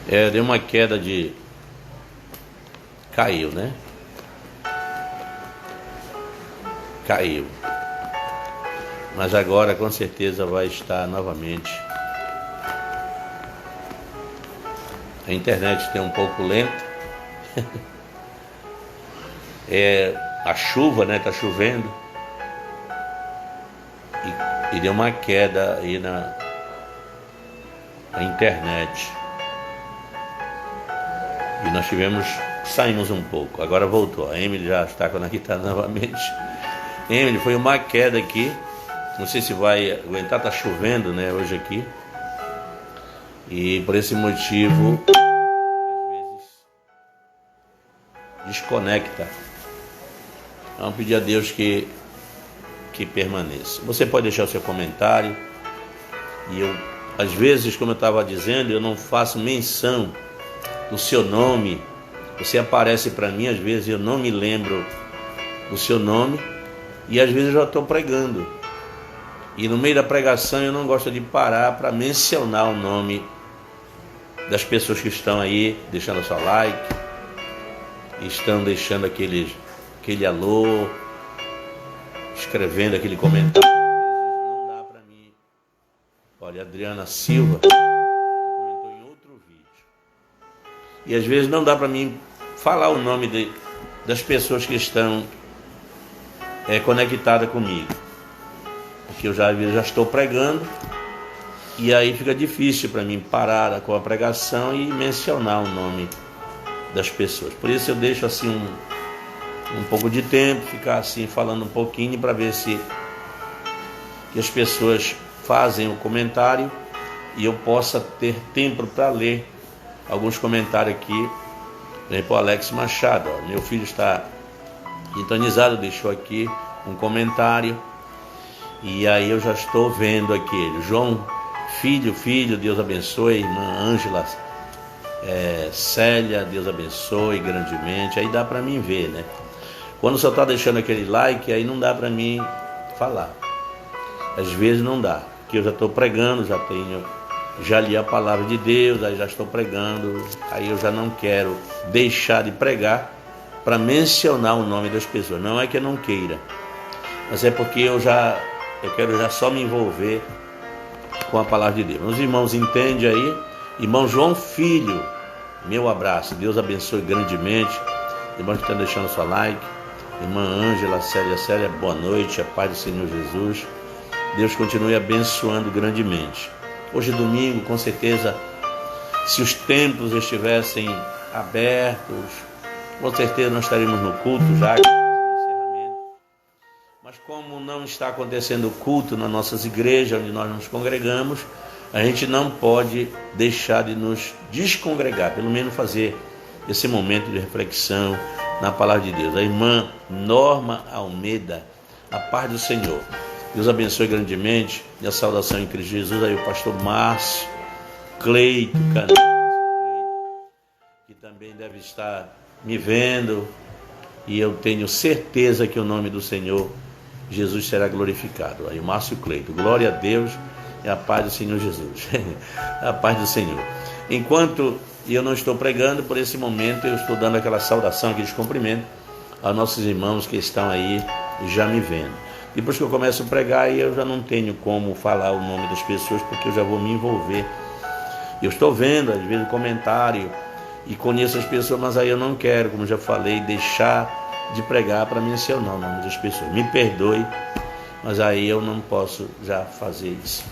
Deu uma queda de... Caiu, né? Caiu. Mas agora com certeza vai estar novamente. A internet tem um pouco lenta. A chuva, né? Tá chovendo. E deu uma queda aí na internet. E nós saímos um pouco. Agora voltou. A Emily já está conectada novamente. Emily, foi uma queda aqui. Não sei se vai aguentar, tá chovendo, né, hoje aqui. E por esse motivo, às vezes, desconecta. Vamos pedir a Deus que permaneça. Você pode deixar o seu comentário. E eu, às vezes, como eu estava dizendo, eu não faço menção do seu nome. Você aparece para mim, às vezes eu não me lembro do seu nome. E às vezes eu já estou pregando. E no meio da pregação eu não gosto de parar para mencionar o nome das pessoas que estão aí, deixando o seu like, estão deixando aquele alô, escrevendo aquele comentário. Às vezes não dá para mim. Olha, Adriana Silva comentou em outro vídeo. E às vezes não dá para mim falar o nome das pessoas que estão conectadas comigo. Porque eu já estou pregando e aí fica difícil para mim parar com a pregação e mencionar o nome das pessoas. Por isso eu deixo assim um pouco de tempo, ficar assim falando um pouquinho para ver se que as pessoas fazem o comentário e eu possa ter tempo para ler alguns comentários aqui. Por exemplo, o Alex Machado, ó, meu filho está sintonizado, deixou aqui um comentário. E aí eu já estou vendo aqui ele. João, filho, Deus abençoe. Irmã Ângela, Célia, Deus abençoe grandemente. Aí dá para mim ver, né? Quando só está deixando aquele like, aí não dá para mim falar. Às vezes não dá, porque eu já estou pregando, já li a palavra de Deus, aí já estou pregando. Aí eu já não quero deixar de pregar para mencionar o nome das pessoas. Não é que eu não queira, mas é porque eu quero já só me envolver com a palavra de Deus. Meus irmãos, entende aí? Irmão João Filho, meu abraço. Deus abençoe grandemente. Irmãos que estão deixando seu like. Irmã Ângela, Célia, boa noite. A paz do Senhor Jesus. Deus continue abençoando grandemente. Hoje é domingo, com certeza, se os templos estivessem abertos, com certeza nós estaremos no culto já. Mas como não está acontecendo culto nas nossas igrejas, onde nós nos congregamos, a gente não pode deixar de nos descongregar, pelo menos fazer esse momento de reflexão na palavra de Deus. A irmã Norma Almeida, a paz do Senhor. Deus abençoe grandemente. E a saudação em Cristo Jesus. Aí o pastor Márcio Cleito, que também deve estar me vendo. E eu tenho certeza que o nome do Senhor Jesus será glorificado. Aí o Márcio Cleito, glória a Deus e a paz do Senhor Jesus. A paz do Senhor. Enquanto eu não estou pregando, por esse momento eu estou dando aquela saudação, aquele cumprimento aos nossos irmãos que estão aí já me vendo. Depois que eu começo a pregar, eu já não tenho como falar o nome das pessoas, porque eu já vou me envolver. Eu estou vendo, às vezes, comentário e conheço as pessoas, mas aí eu não quero, como já falei, deixar de pregar para mencionar o nome das pessoas. Me perdoe, mas aí eu não posso já fazer isso.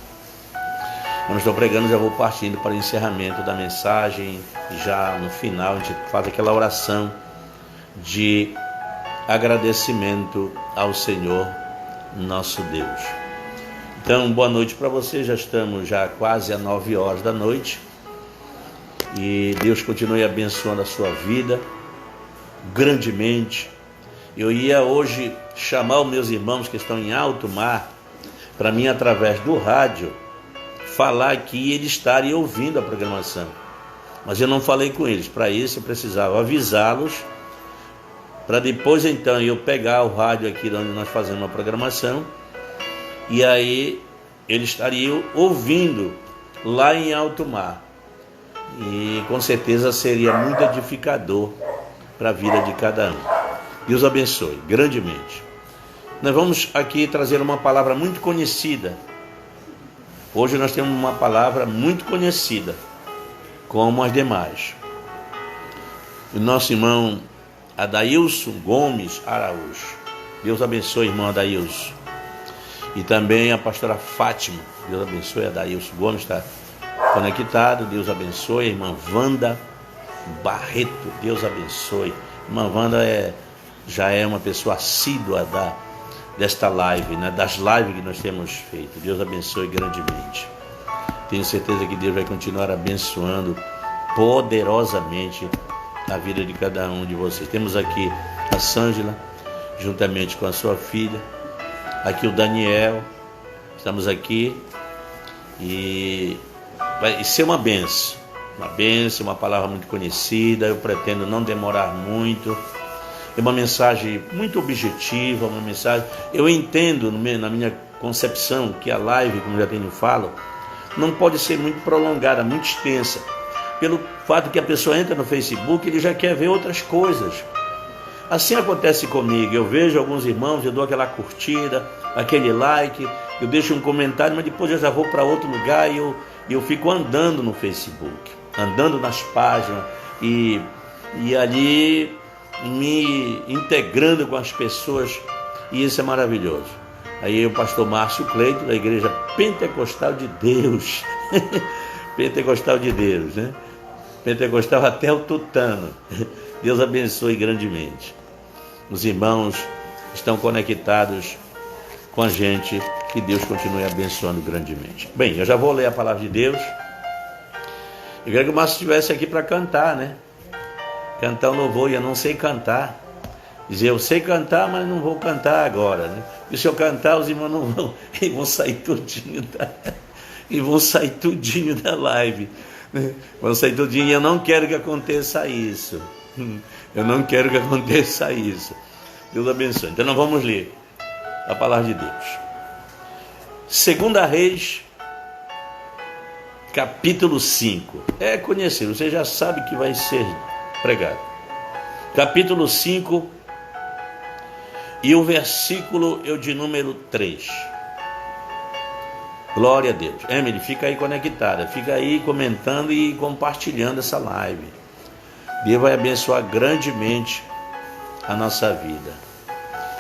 Quando estou pregando, já vou partindo para o encerramento da mensagem. Já no final a gente faz aquela oração de agradecimento ao Senhor nosso Deus. Então, boa noite para você. Já estamos quase às 9 horas da noite. E Deus continue abençoando a sua vida grandemente. Eu ia hoje chamar os meus irmãos que estão em alto mar para mim, através do rádio, falar aqui e eles estarem ouvindo a programação. Mas eu não falei com eles. Para isso eu precisava avisá-los, para depois então eu pegar o rádio aqui onde nós fazemos a programação, e aí eles estariam ouvindo lá em alto mar. e com certeza seria muito edificador para a vida de cada um. Deus abençoe grandemente. Nós vamos aqui trazer uma palavra muito conhecida. Hoje nós temos uma palavra muito conhecida, como as demais. O nosso irmão Adailson Gomes Araújo. Deus abençoe, irmão Adailson. E também a pastora Fátima. Deus abençoe, Adailson Gomes está conectado. Deus abençoe, a irmã Wanda Barreto. Deus abençoe. Irmã Wanda já é uma pessoa assídua desta live, né? Das lives que nós temos feito. Deus abençoe grandemente. Tenho certeza que Deus vai continuar abençoando poderosamente a vida de cada um de vocês. Temos aqui a Sângela, juntamente com a sua filha. Aqui o Daniel. Estamos aqui e vai ser uma bênção. Uma bênção, uma palavra muito conhecida. Eu pretendo não demorar muito. É uma mensagem muito objetiva, uma mensagem... Eu entendo, na minha concepção, que a live, como já tenho falo, não pode ser muito prolongada, muito extensa. Pelo fato que a pessoa entra no Facebook, ele já quer ver outras coisas. Assim acontece comigo. Eu vejo alguns irmãos, eu dou aquela curtida, aquele like, eu deixo um comentário, mas depois eu já vou para outro lugar e eu fico andando no Facebook, andando nas páginas e ali me integrando com as pessoas, e isso é maravilhoso. Aí o pastor Márcio Cleito, da Igreja Pentecostal de Deus, Pentecostal de Deus, né? Pentecostal até o tutano. Deus abençoe grandemente. Os irmãos estão conectados com a gente, que Deus continue abençoando grandemente. Bem, eu já vou ler a palavra de Deus. Eu queria que o Márcio estivesse aqui para cantar, né? Cantar um louvor, e eu não sei cantar. Dizer, eu sei cantar, mas não vou cantar agora, né? E se eu cantar, os irmãos não vão, e vão sair tudinho da live, né? Vão sair tudinho, e eu não quero que aconteça isso. Eu não quero que aconteça isso. Deus abençoe. Então nós vamos ler a palavra de Deus. 2 Reis, capítulo 5. É conhecido, você já sabe que vai ser pregado. Capítulo 5 e o versículo de número 3. Glória a Deus. Emily, fica aí conectada, fica aí comentando e compartilhando essa live. Deus vai abençoar grandemente a nossa vida.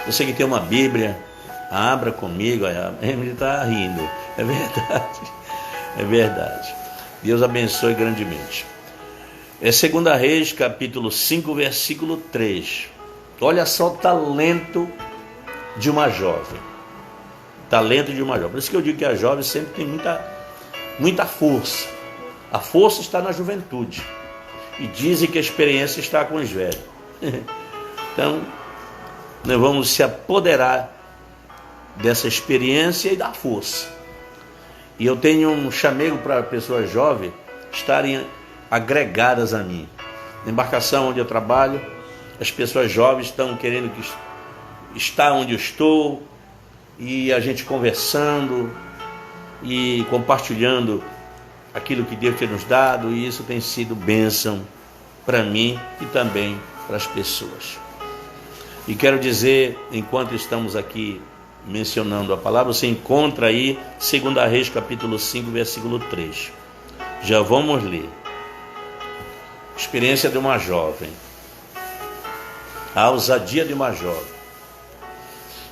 Você que tem uma Bíblia, abra comigo. A Emily está rindo. É verdade. É verdade. Deus abençoe grandemente. É 2 Reis, capítulo 5, versículo 3. Olha só o talento de uma jovem. Talento de uma jovem. Por isso que eu digo que a jovem sempre tem muita força. A força está na juventude. E dizem que a experiência está com os velhos. Então, nós vamos se apoderar dessa experiência e da força. E eu tenho um chamego para pessoas jovens estarem agregadas a mim. Na embarcação onde eu trabalho, as pessoas jovens estão querendo estar onde eu estou, e a gente conversando e compartilhando aquilo que Deus tem nos dado, e isso tem sido bênção para mim e também para as pessoas. E quero dizer, enquanto estamos aqui mencionando a palavra, você encontra aí 2 Reis capítulo 5, versículo 3. Já vamos ler. Experiência de uma jovem, a ousadia de uma jovem.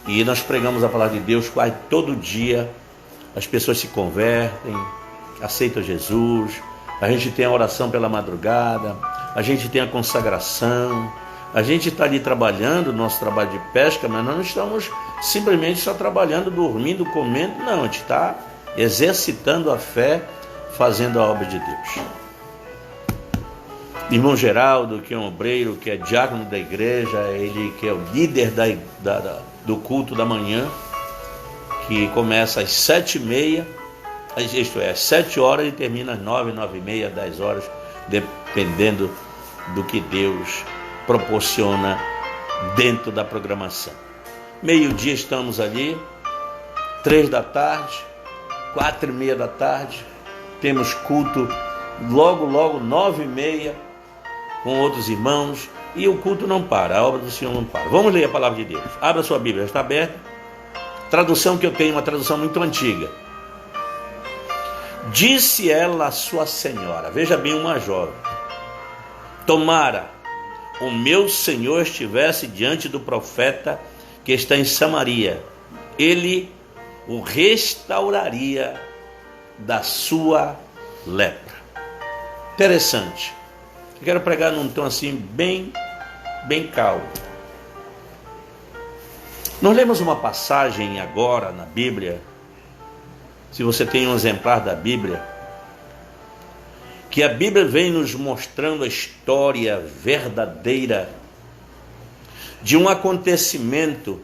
E nós pregamos a palavra de Deus quase todo dia. As pessoas se convertem, aceitam Jesus. A gente tem a oração pela madrugada, a gente tem a consagração. A gente está ali trabalhando, nosso trabalho de pesca, mas nós não estamos simplesmente só trabalhando, dormindo, comendo. Não, a gente está exercitando a fé, fazendo a obra de Deus. Irmão Geraldo, que é um obreiro, que é diácono da igreja, ele que é o líder do culto da manhã, que começa às 7h30, isto é, às 7 horas e termina às 9, 9h30, 10 horas, dependendo do que Deus proporciona dentro da programação. Meio-dia estamos ali, 3 da tarde, 4h30 da tarde, temos culto logo, 9h30, com outros irmãos, e o culto não para, a obra do Senhor não para. Vamos ler a palavra de Deus. Abra sua Bíblia, já está aberta. Tradução que eu tenho, uma tradução muito antiga. Disse ela à sua senhora, veja bem, uma jovem: tomara o meu senhor estivesse diante do profeta que está em Samaria, ele o restauraria da sua lepra. Interessante. Eu quero pregar num tom assim bem calmo. Nós lemos uma passagem agora na Bíblia, se você tem um exemplar da Bíblia, que a Bíblia vem nos mostrando a história verdadeira de um acontecimento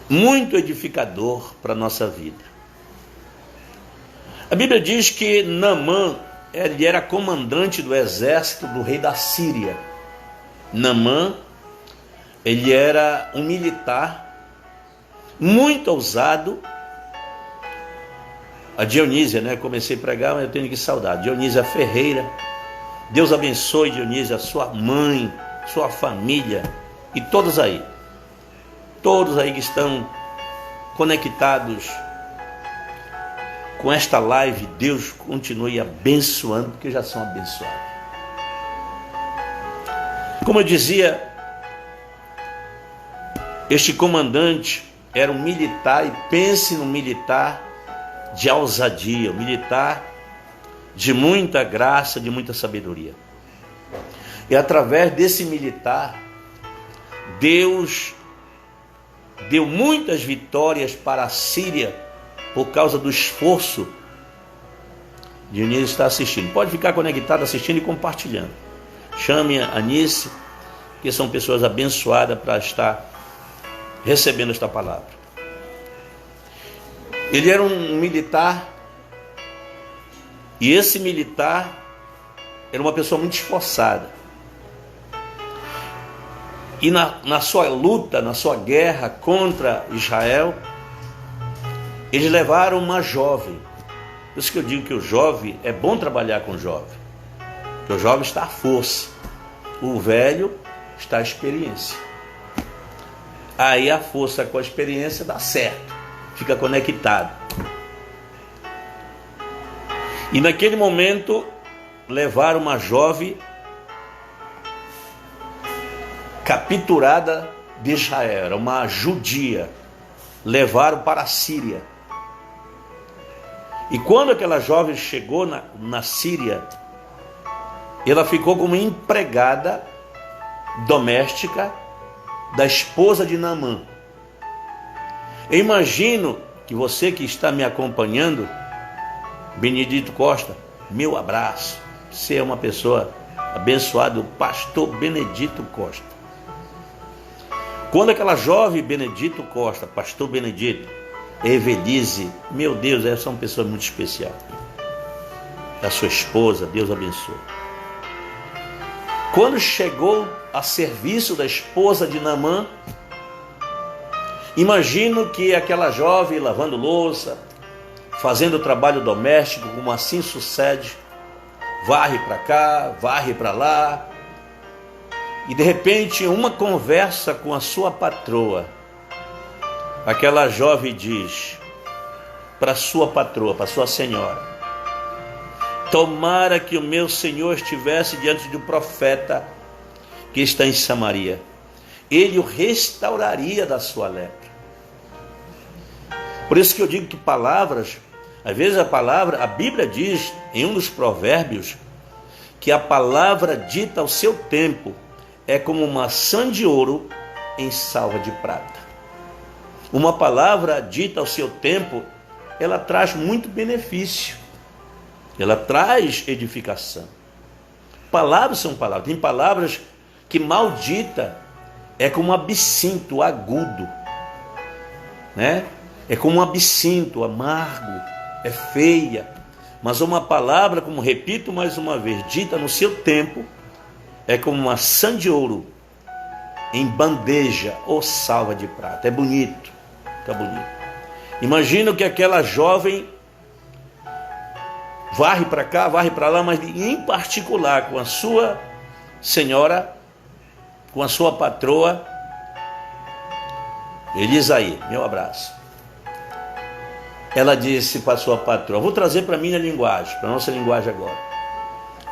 muito edificador para a nossa vida. A Bíblia diz que Naamã, ele era comandante do exército do rei da Síria. Naamã, ele era um militar muito ousado. A Dionísia, comecei a pregar, mas eu tenho que saudar. Dionísia Ferreira. Deus abençoe, Dionísia, sua mãe, sua família e todos aí que estão conectados com esta live. Deus continue abençoando, porque já são abençoados. Como eu dizia, este comandante era um militar, e pense num militar de ousadia, um militar de muita graça, de muita sabedoria. E através desse militar, Deus deu muitas vitórias para a Síria por causa do esforço. Dionísio está assistindo, pode ficar conectado, assistindo e compartilhando. Chame a Anice, que são pessoas abençoadas para estar recebendo esta palavra. Ele era um militar, e esse militar era uma pessoa muito esforçada. E na sua luta, na sua guerra contra Israel, eles levaram uma jovem. Por isso que eu digo que o jovem, é bom trabalhar com o jovem, porque o jovem está à força, o velho está à experiência. Aí a força com a experiência dá certo, fica conectado. E naquele momento levaram uma jovem capturada de Israel, era uma judia, levaram para a Síria. E quando aquela jovem chegou na Síria, ela ficou como empregada doméstica da esposa de Naamã. Eu imagino que você que está me acompanhando, Benedito Costa, meu abraço. Você é uma pessoa abençoada, o pastor Benedito Costa. Quando aquela jovem Benedito Costa, pastor Benedito, Evelise, meu Deus, essa é uma pessoa muito especial. A sua esposa, Deus abençoe. Quando chegou a serviço da esposa de Naamã, imagino que aquela jovem lavando louça, fazendo trabalho doméstico, como assim sucede, varre para cá, varre para lá, e de repente, uma conversa com a sua patroa, aquela jovem diz para sua patroa, para sua senhora: tomara que o meu senhor estivesse diante do profeta que está em Samaria, ele o restauraria da sua lepra. Por isso que eu digo que palavras, às vezes a Bíblia diz em um dos provérbios que a palavra dita ao seu tempo é como maçã de ouro em salva de prata. Uma palavra dita ao seu tempo, ela traz muito benefício, ela traz edificação. Palavras são palavras. Tem palavras que maldita é como um absinto agudo, É como um absinto amargo, é feia. Mas uma palavra, como repito mais uma vez, dita no seu tempo, é como uma maçã de ouro em bandeja ou salva de prata. É bonito, tá bonito. Imagino que aquela jovem varre para cá, varre para lá, mas em particular com a sua senhora, com a sua patroa. Ele diz aí, meu abraço. Ela disse para a sua patroa, vou trazer para a minha linguagem, para a nossa linguagem agora.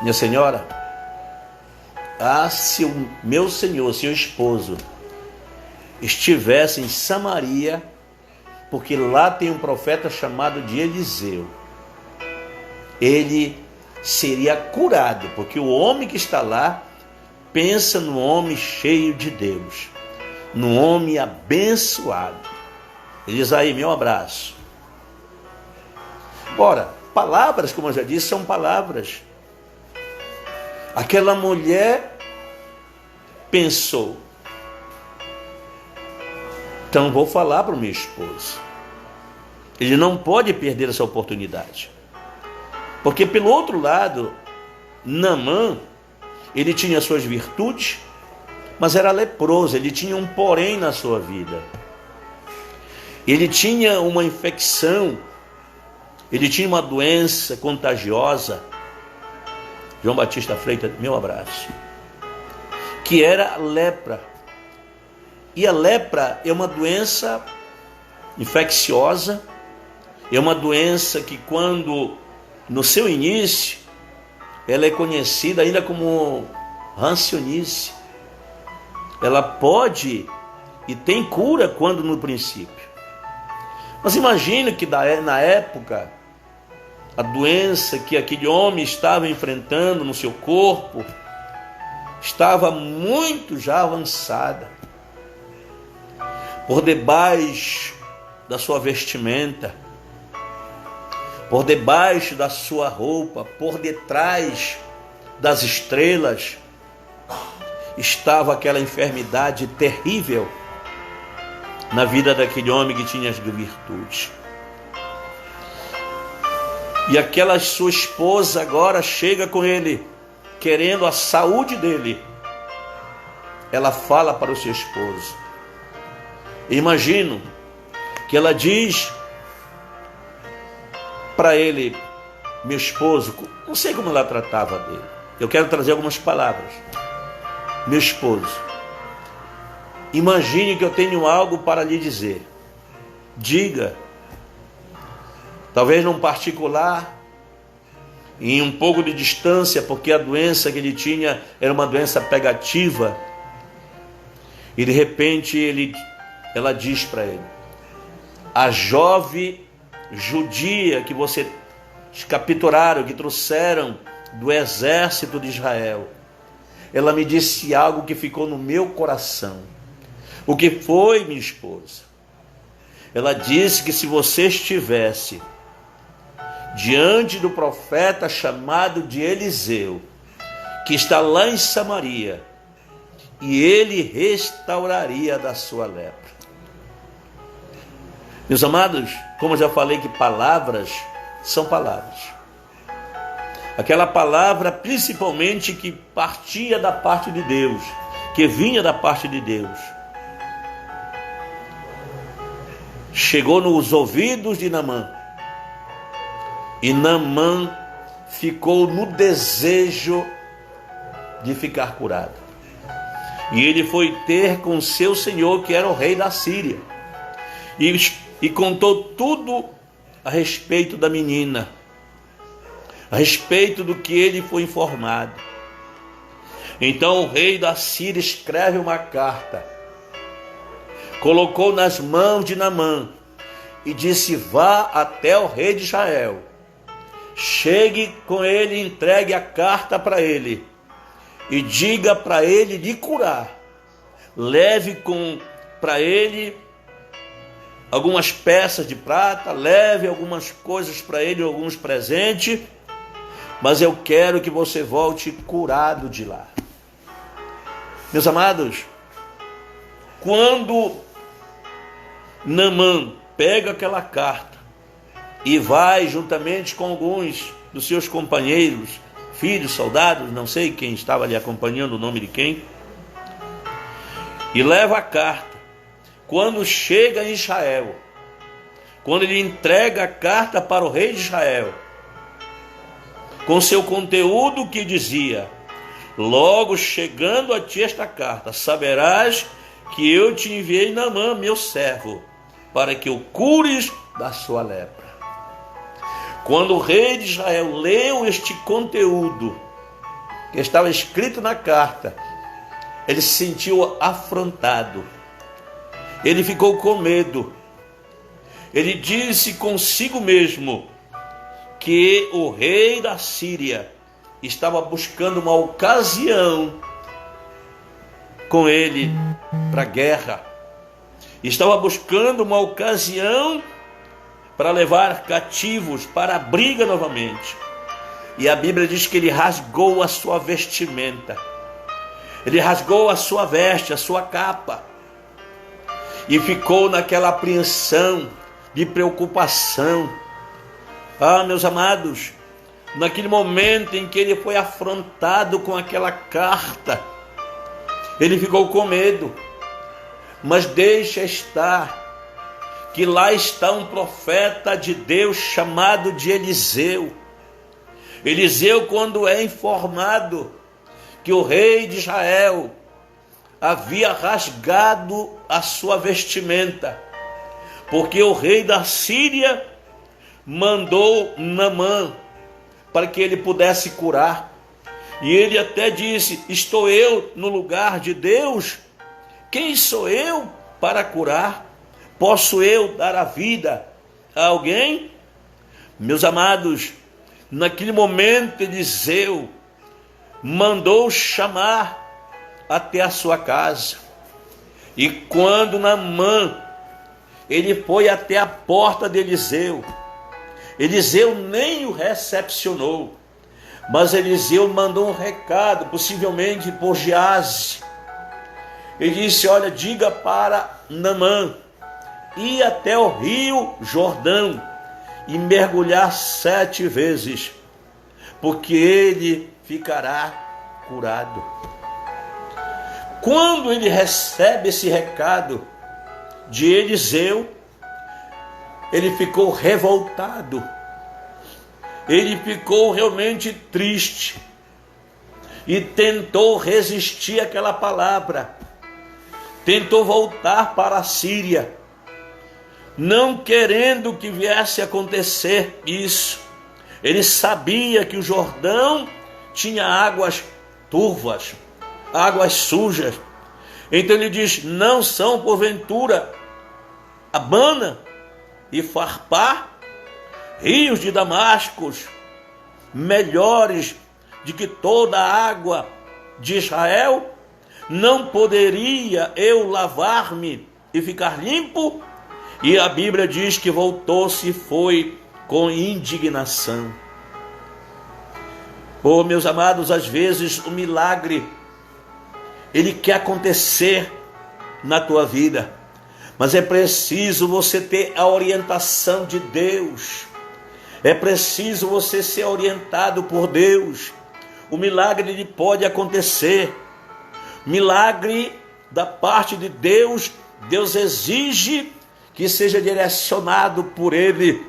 Minha senhora, se o meu senhor, seu esposo, estivesse em Samaria, porque lá tem um profeta chamado de Eliseu, ele seria curado, porque o homem que está lá pensa no homem cheio de Deus, no homem abençoado. Ele diz aí, meu abraço. Ora, palavras, como eu já disse, são palavras. Aquela mulher pensou, então vou falar para o meu esposo. Ele não pode perder essa oportunidade. Porque pelo outro lado, Naamã, ele tinha suas virtudes, mas era leproso, ele tinha um porém na sua vida. Ele tinha uma infecção, ele tinha uma doença contagiosa. João Batista Freitas, meu abraço. Que era a lepra. E a lepra é uma doença infecciosa, é uma doença que quando, no seu início, ela é conhecida ainda como rancionice. Ela pode e tem cura quando no princípio. Mas imagine que na época, a doença que aquele homem estava enfrentando no seu corpo estava muito já avançada. Por debaixo da sua vestimenta, por debaixo da sua roupa, por detrás das estrelas, estava aquela enfermidade terrível na vida daquele homem que tinha as virtudes. E aquela sua esposa agora chega com ele, querendo a saúde dele. Ela fala para o seu esposo. Imagino que ela diz para ele, meu esposo, não sei como ela tratava dele. Eu quero trazer algumas palavras. Meu esposo, imagine que eu tenho algo para lhe dizer. Diga. Talvez num particular, em um pouco de distância, porque a doença que ele tinha era uma doença pegativa. E de repente ela diz para ele, a jovem judia que você capturaram, que trouxeram do exército de Israel, ela me disse algo que ficou no meu coração. O que foi, minha esposa? Ela disse que se você estivesse diante do profeta chamado de Eliseu, que está lá em Samaria, e ele restauraria da sua lepra. Meus amados, como eu já falei que palavras são palavras. Aquela palavra principalmente que partia da parte de Deus, que vinha da parte de Deus, chegou nos ouvidos de Naamã. E Naamã ficou no desejo de ficar curado. E ele foi ter com seu senhor, que era o rei da Síria. E contou tudo a respeito da menina, a respeito do que ele foi informado. Então o rei da Síria escreve uma carta, colocou nas mãos de Naamã e disse, vá até o rei de Israel, chegue com ele, entregue a carta para ele e diga para ele lhe curar. Leve para ele algumas peças de prata, leve algumas coisas para ele, alguns presentes, mas eu quero que você volte curado de lá. Meus amados, quando Naamã pega aquela carta e vai juntamente com alguns dos seus companheiros, filhos, soldados, não sei quem estava ali acompanhando, o nome de quem, e leva a carta. Quando chega em Israel, quando ele entrega a carta para o rei de Israel, com seu conteúdo que dizia: logo chegando a ti esta carta, saberás que eu te enviei Naamã, meu servo, para que o cures da sua lepra. Quando o rei de Israel leu este conteúdo que estava escrito na carta, ele se sentiu afrontado, ele ficou com medo, ele disse consigo mesmo que o rei da Síria estava buscando uma ocasião com ele para a guerra, estava buscando uma ocasião para levar cativos para a briga novamente. E a Bíblia diz que ele rasgou a sua vestimenta, ele rasgou a sua veste, a sua capa, e ficou naquela apreensão de preocupação. Ah, meus amados, naquele momento em que ele foi afrontado com aquela carta, ele ficou com medo. Mas deixa estar, que lá está um profeta de Deus chamado de Eliseu. Eliseu, quando é informado que o rei de Israel havia rasgado a sua vestimenta, porque o rei da Síria mandou Naamã para que ele pudesse curar. E ele até disse: estou eu no lugar de Deus? Quem sou eu para curar? Posso eu dar a vida a alguém? Meus amados, naquele momento Eliseu mandou chamar até a sua casa. E quando Naamã ele foi até a porta de Eliseu, Eliseu nem o recepcionou, mas Eliseu mandou um recado, possivelmente por Geazi. Ele disse: olha, diga para Naamã ir até o rio Jordão e mergulhar 7 vezes, porque ele ficará curado. Quando ele recebe esse recado de Eliseu, ele ficou revoltado, ele ficou realmente triste e tentou resistir àquela palavra, tentou voltar para a Síria, não querendo que viesse a acontecer isso. Ele sabia que o Jordão tinha águas turvas, águas sujas. Então ele diz: não são porventura Abana e Farpá, rios de Damasco, melhores do que toda a água de Israel? Não poderia eu lavar-me e ficar limpo? E a Bíblia diz que voltou-se e foi com indignação. Oh, meus amados, às vezes o milagre ele quer acontecer na tua vida, mas é preciso você ter a orientação de Deus, é preciso você ser orientado por Deus. O milagre ele pode acontecer, milagre da parte de Deus, Deus exige que seja direcionado por Ele.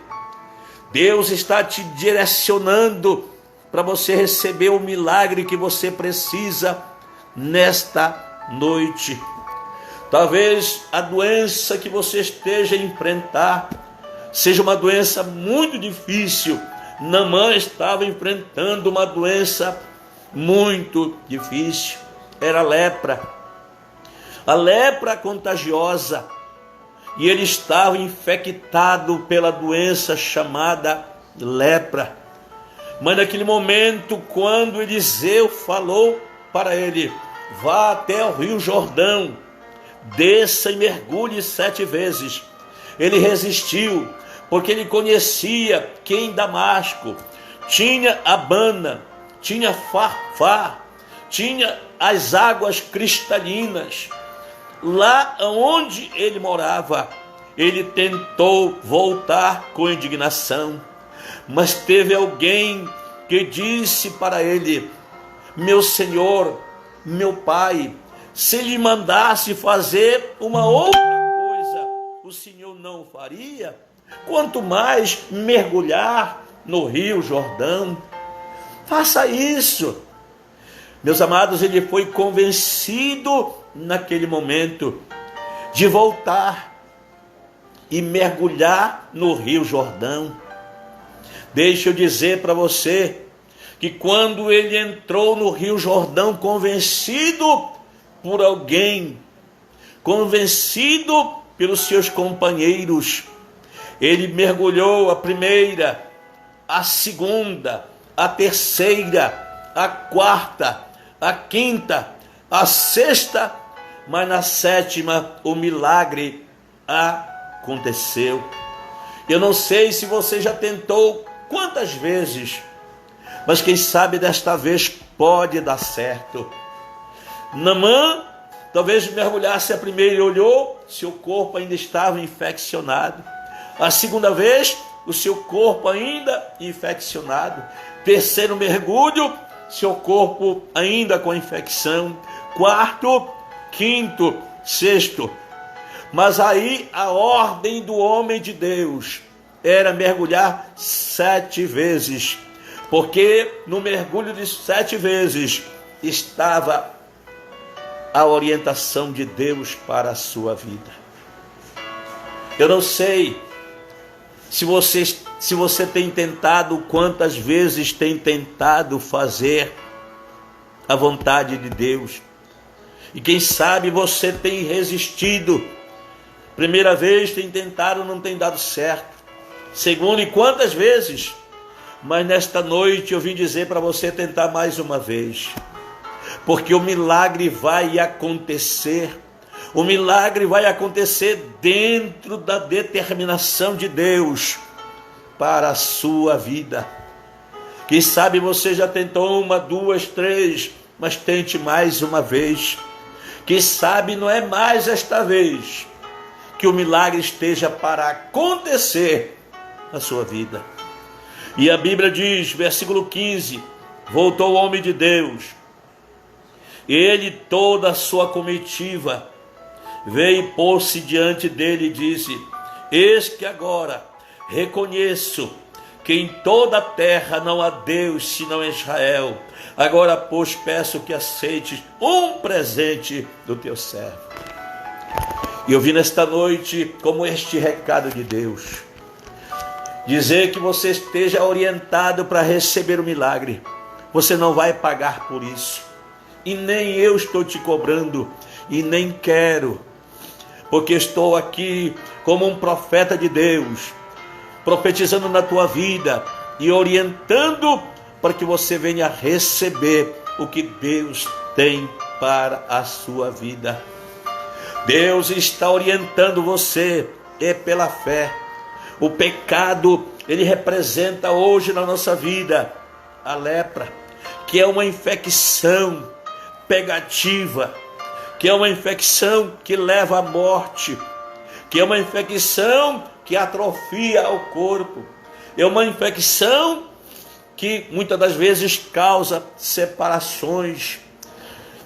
Deus está te direcionando para você receber o milagre que você precisa nesta noite. Talvez a doença que você esteja a enfrentar seja uma doença muito difícil. Naamã estava enfrentando uma doença muito difícil. Era a lepra contagiosa. E ele estava infectado pela doença chamada lepra. Mas naquele momento, quando Eliseu falou para ele: vá até o rio Jordão, desça e mergulhe 7 vezes, ele resistiu, porque ele conhecia que em Damasco tinha Abana, tinha Farpá, tinha as águas cristalinas. Lá onde ele morava, ele tentou voltar com indignação, mas teve alguém que disse para ele: meu Senhor, meu Pai, se lhe mandasse fazer uma outra coisa, o Senhor não faria? Quanto mais mergulhar no rio Jordão. Faça isso. Meus amados, ele foi convencido naquele momento de voltar e mergulhar no Rio Jordão. Deixa eu dizer para você que quando ele entrou no Rio Jordão, convencido por alguém, convencido pelos seus companheiros, ele mergulhou a primeira, a segunda, a terceira, a quarta, a quinta, a sexta, mas na sétima o milagre aconteceu. Eu não sei se você já tentou quantas vezes, mas quem sabe desta vez pode dar certo. Naamã talvez mergulhasse a primeira e olhou, seu corpo ainda estava infeccionado. A segunda vez, o seu corpo ainda infeccionado. Terceiro mergulho, seu corpo ainda com infecção. Quarto, quinto, sexto. Mas aí a ordem do homem de Deus era mergulhar 7 vezes. Porque no mergulho de 7 vezes estava a orientação de Deus para a sua vida. Eu não sei se você tem tentado, quantas vezes tem tentado fazer a vontade de Deus. E quem sabe você tem resistido. Primeira vez tem tentado, não tem dado certo. Segundo, e quantas vezes? Mas nesta noite eu vim dizer para você tentar mais uma vez. Porque o milagre vai acontecer. O milagre vai acontecer dentro da determinação de Deus para a sua vida. Quem sabe você já tentou 1, 2, 3, mas tente mais uma vez. Quem sabe não é mais esta vez que o milagre esteja para acontecer na sua vida. E a Bíblia diz, versículo 15, voltou o homem de Deus, ele e toda a sua comitiva, veio e pôs-se diante dele e disse, eis que agora reconheço que em toda a terra não há Deus senão Israel. Agora, pois, peço que aceites um presente do teu servo. E eu vim nesta noite como este recado de Deus. Dizer que você esteja orientado para receber o milagre. Você não vai pagar por isso. E nem eu estou te cobrando. E nem quero. Porque estou aqui como um profeta de Deus. Profetizando na tua vida. E orientando para que você venha receber o que Deus tem para a sua vida. Deus está orientando você. É pela fé. O pecado, ele representa hoje na nossa vida a lepra, que é uma infecção pegativa, que é uma infecção que leva à morte, que é uma infecção que atrofia o corpo, é uma infecção que muitas das vezes causa separações.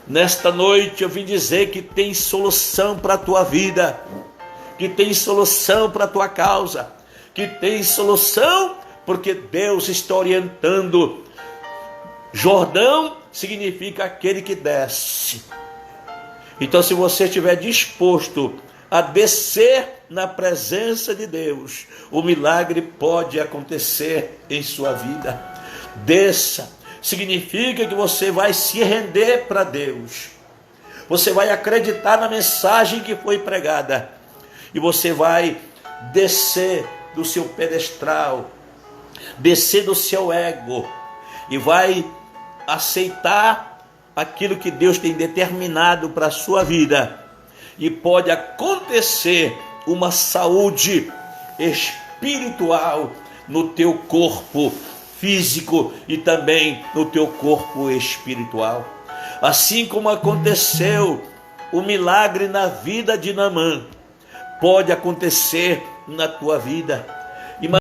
Nesta noite eu vim dizer que tem solução para a tua vida, que tem solução para a tua causa, que tem solução, porque Deus está orientando. Jordão significa aquele que desce. Então, se você estiver disposto a descer na presença de Deus, o milagre pode acontecer em sua vida. Desça, significa que você vai se render para Deus. Você vai acreditar na mensagem que foi pregada. E você vai descer do seu pedestral, descer do seu ego e vai aceitar aquilo que Deus tem determinado para a sua vida. E pode acontecer uma saúde espiritual no teu corpo físico e também no teu corpo espiritual. Assim como aconteceu o milagre na vida de Naamã, pode acontecer na tua vida.